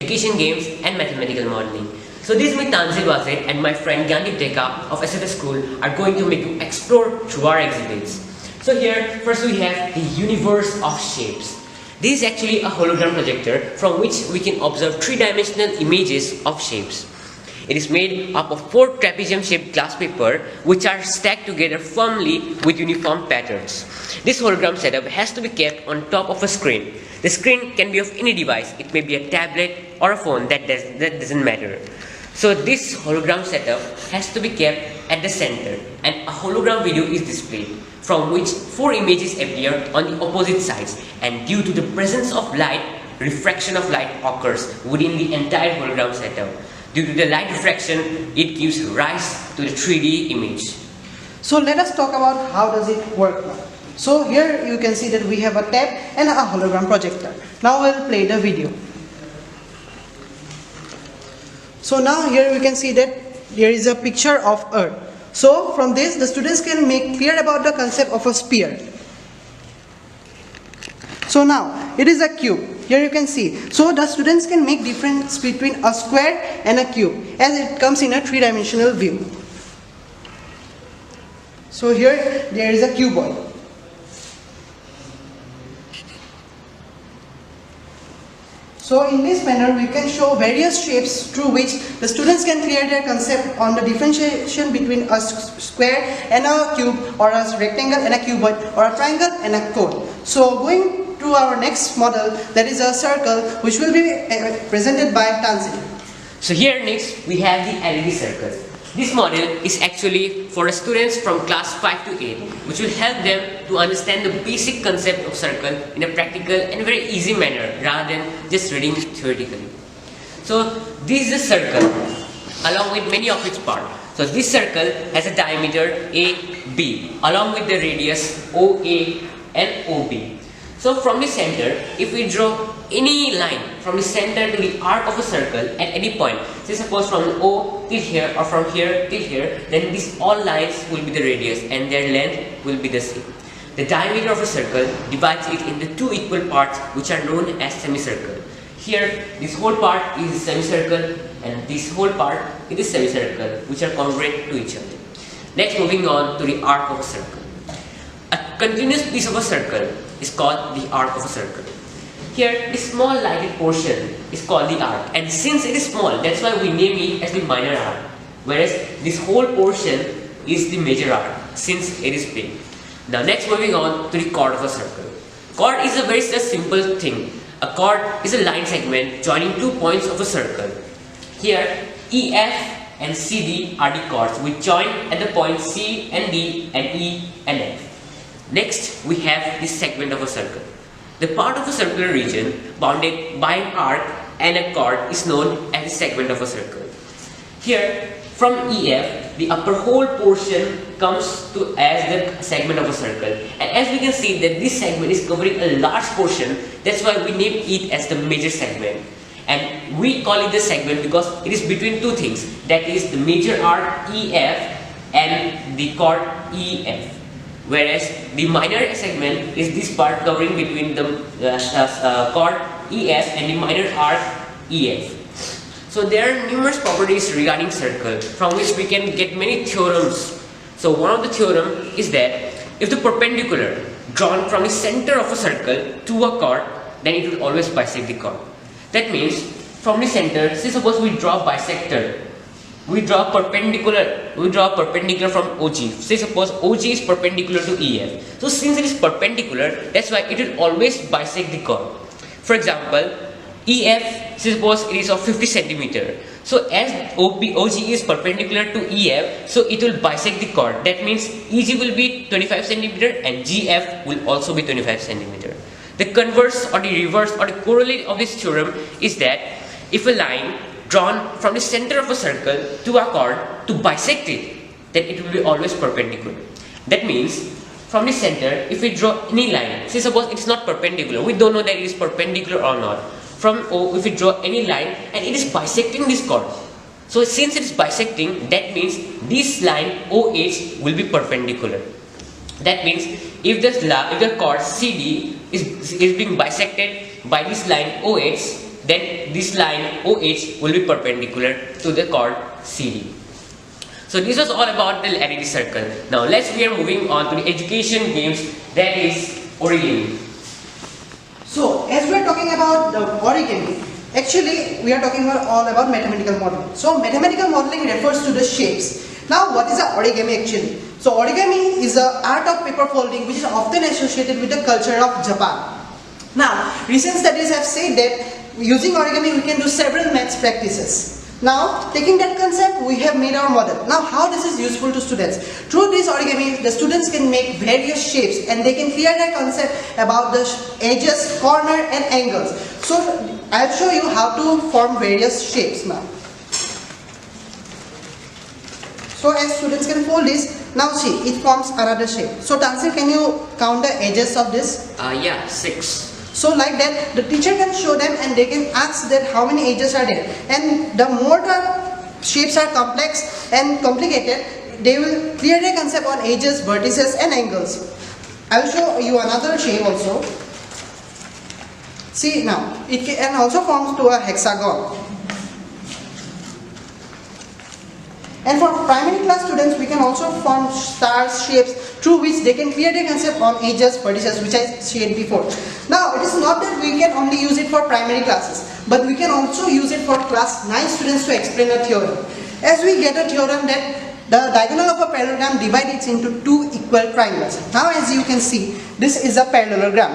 education, games and mathematical modeling. So this is me Tanzil Wazir and my friend Gandhi Deka of SFS School are going to make you explore through our exhibits. So here first we have the universe of shapes. This is actually a hologram projector from which we can observe three-dimensional images of shapes. It is made up of 4 trapezium-shaped glass paper which are stacked together firmly with uniform patterns. This hologram setup has to be kept on top of a screen. The screen can be of any device. It may be a tablet or a phone, that doesn't matter. So this hologram setup has to be kept at the center and a hologram video is displayed from which 4 images appear on the opposite sides, and due to the presence of light, refraction of light occurs within the entire hologram setup. Due to the light refraction, it gives rise to the 3D image. So let us talk about how does it work now. So here you can see that we have a tab and a hologram projector. Now we'll play the video. So now here we can see that there is a picture of Earth. So from this the students can make clear about the concept of a sphere. So now it is a cube. Here you can see. So the students can make difference between a square and a cube as it comes in a 3-dimensional view. So here there is a cuboid. So in this manner we can show various shapes through which the students can clear their concept on the differentiation between a square and a cube, or a rectangle and a cuboid, or a triangle and a cone. So going to our next model, that is a circle, which will be presented by Tanzil. So here next we have the LED circle. This model is actually for students from class 5 to 8, which will help them to understand the basic concept of circle in a practical and very easy manner rather than just reading it theoretically. So this is a circle along with many of its parts. So this circle has a diameter AB along with the radius OA and OB. So from the center, if we draw any line from the center to the arc of a circle at any point, say suppose from O till here or from here till here, then these all lines will be the radius and their length will be the same. The diameter of a circle divides it into 2 equal parts which are known as semicircle. Here this whole part is a semicircle and this whole part is a semicircle which are congruent to each other. Next, moving on to the arc of a circle. A continuous piece of a circle is called the arc of a circle. Here, the small lighted portion is called the arc, and since it is small, that's why we name it as the minor arc, whereas this whole portion is the major arc, since it is big. Now next, moving on to the chord of a circle. Chord is a very simple thing. A chord is a line segment joining 2 points of a circle. Here, EF and CD are the chords which join at the points C and D and E and F. Next, we have this segment of a circle. The part of a circular region bounded by an arc and a chord is known as the segment of a circle. Here, from EF, the upper whole portion comes to as the segment of a circle. And as we can see that this segment is covering a large portion, that's why we name it as the major segment. And we call it the segment because it is between 2 things, that is the major arc EF and the chord EF. Whereas the minor segment is this part covering between the chord EF and the minor arc EF. So there are numerous properties regarding circle from which we can get many theorems. So one of the theorem is that if the perpendicular drawn from the center of a circle to a chord, then it will always bisect the chord. That means from the center, say suppose we draw bisector. We draw perpendicular from OG. Say suppose OG is perpendicular to EF. So since it is perpendicular, that's why it will always bisect the chord. For example, EF, say suppose it is of 50 centimeter. So as OG is perpendicular to EF, so it will bisect the chord. That means EG will be 25 centimeter and GF will also be 25 centimeter. The converse or the reverse or the correlate of this theorem is that if a line drawn from the center of a circle to a chord to bisect it, then it will be always perpendicular. That means from the center, if we draw any line, say suppose it's not perpendicular, we don't know that it is perpendicular or not. From O, if we draw any line and it is bisecting this chord, so since it is bisecting, that means this line OH will be perpendicular. That means if the chord CD is being bisected by this line OH, then this line OH will be perpendicular to the chord CD. So this was all about the LED circle. Now we are moving on to the education games, that is Origami. So, as we are talking about the origami, actually we are talking all about mathematical modeling. So, mathematical modeling refers to the shapes. Now, what is the origami actually? So, origami is the art of paper folding, which is often associated with the culture of Japan. Now, recent studies have said that using origami we can do several maths practices. Now, taking that concept, we have made our model. Now, how this is useful to students? Through this origami, the students can make various shapes and they can clear their concept about the edges, corner and angles. So, I'll show you how to form various shapes now. So, as students can fold this, now see, it forms another shape. So, Tansir, can you count the edges of this? Yeah, 6. So like that, the teacher can show them and they can ask that how many edges are there. And the more the shapes are complex and complicated, they will clear their concept on edges, vertices and angles. I will show you another shape also. See now, it can also forms to a hexagon. And for primary class students, we can also form stars, shapes through which they can clear their concept on edges, vertices, which I shared before. Now, it is not that we can only use it for primary classes, but we can also use it for class 9 students to explain a theorem. As we get a theorem that the diagonal of a parallelogram divides into two equal triangles. Now, as you can see, this is a parallelogram,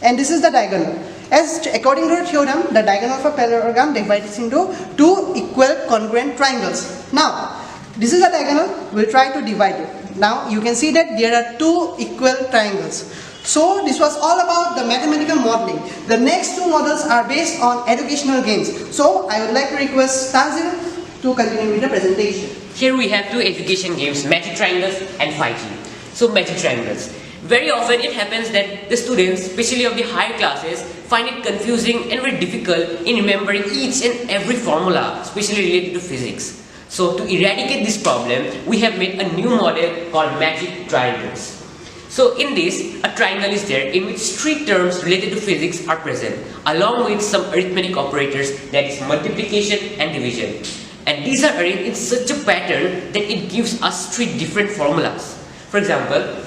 and this is the diagonal. As according to the theorem, the diagonal of a parallelogram divides into two equal congruent triangles. Now, this is a diagonal, we'll try to divide it. Now, you can see that there are two equal triangles. So, this was all about the mathematical modeling. The next two models are based on educational games. So, I would like to request Tanzil to continue with the presentation. Here we have two education games, magic triangles and 5G. So, magic triangles. Very often it happens that the students, especially of the higher classes, find it confusing and very difficult in remembering each and every formula, especially related to physics. So to eradicate this problem, we have made a new model called magic triangles. So in this, a triangle is there in which three terms related to physics are present, along with some arithmetic operators, that is multiplication and division. And these are arranged in such a pattern that it gives us three different formulas. For example,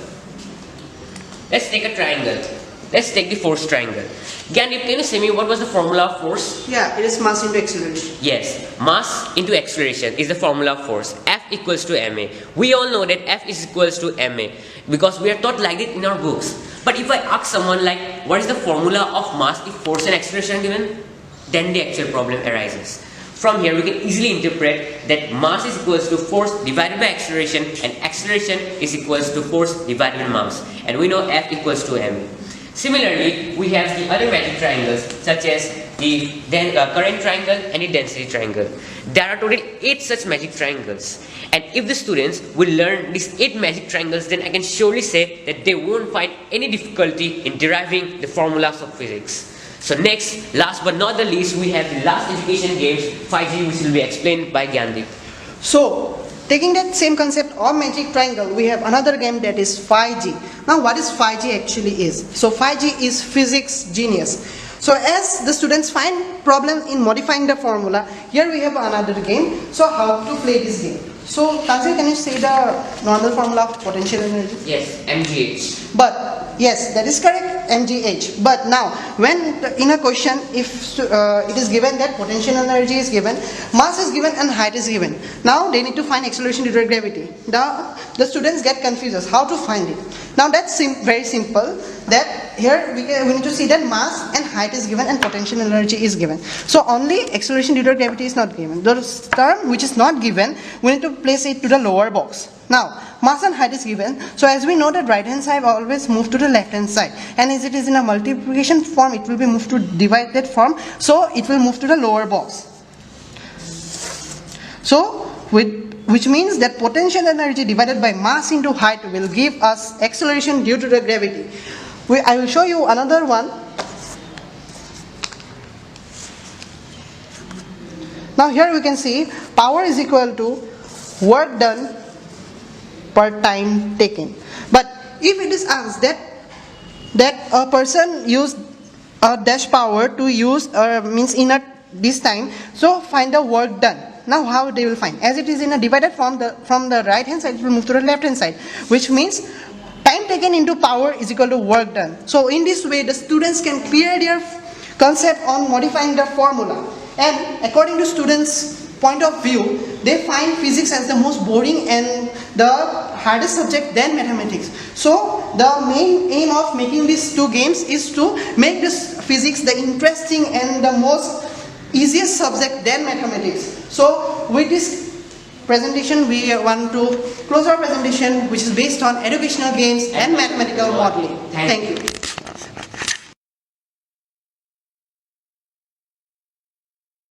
let's take a triangle. Let's take the force triangle. Gandhi, can you say me what was the formula of force? Yeah, it is mass into acceleration. Yes, mass into acceleration is the formula of force. F equals to ma. We all know that F is equals to ma because we are taught like it in our books. But if I ask someone like, what is the formula of mass if force and acceleration are given? Then the actual problem arises. From here, we can easily interpret that mass is equals to force divided by acceleration and acceleration is equals to force divided by mass. And we know F equals to ma. Similarly, we have the other magic triangles such as the current triangle and the density triangle. There are total 8 such magic triangles. And if the students will learn these 8 magic triangles, then I can surely say that they won't find any difficulty in deriving the formulas of physics. So next, last but not the least, we have the last education games, 5G, which will be explained by Gandhi. So, taking that same concept of magic triangle, we have another game that is 5G. Now, what is 5G actually is? So, 5G is physics genius. So, as the students find problem in modifying the formula, here we have another game. So, how to play this game? So, Tanzil, can you say the normal formula of potential energy? Yes, mgh. But yes, that is correct, mgh. But now, when in a question, if it is given that potential energy is given, mass is given and height is given. Now they need to find acceleration due to gravity. The students get confused as how to find it. Now that's very simple. That here we need to see that mass and height is given and potential energy is given. So only acceleration due to gravity is not given. The term which is not given, we need to place it to the lower box. Now, mass and height is given. So as we know that right hand side always move to the left hand side. And as it is in a multiplication form, it will be moved to divided form. So it will move to the lower box. So, which means that potential energy divided by mass into height will give us acceleration due to the gravity. I will show you another one. Now here we can see power is equal to work done per time taken. But if it is asked that a person used a dash power to use means in this time. So find the work done. Now how they will find? As it is in a divided form, from the right hand side it will move to the left hand side, which means time taken into power is equal to work done. So in this way the students can clear their concept on modifying the formula, and according to students' point of view, they find physics as the most boring and the hardest subject than mathematics. So the main aim of making these two games is to make this physics the interesting and the most easiest subject than mathematics. So with this presentation we want to close our presentation, which is based on educational games and mathematical modeling. Thank you.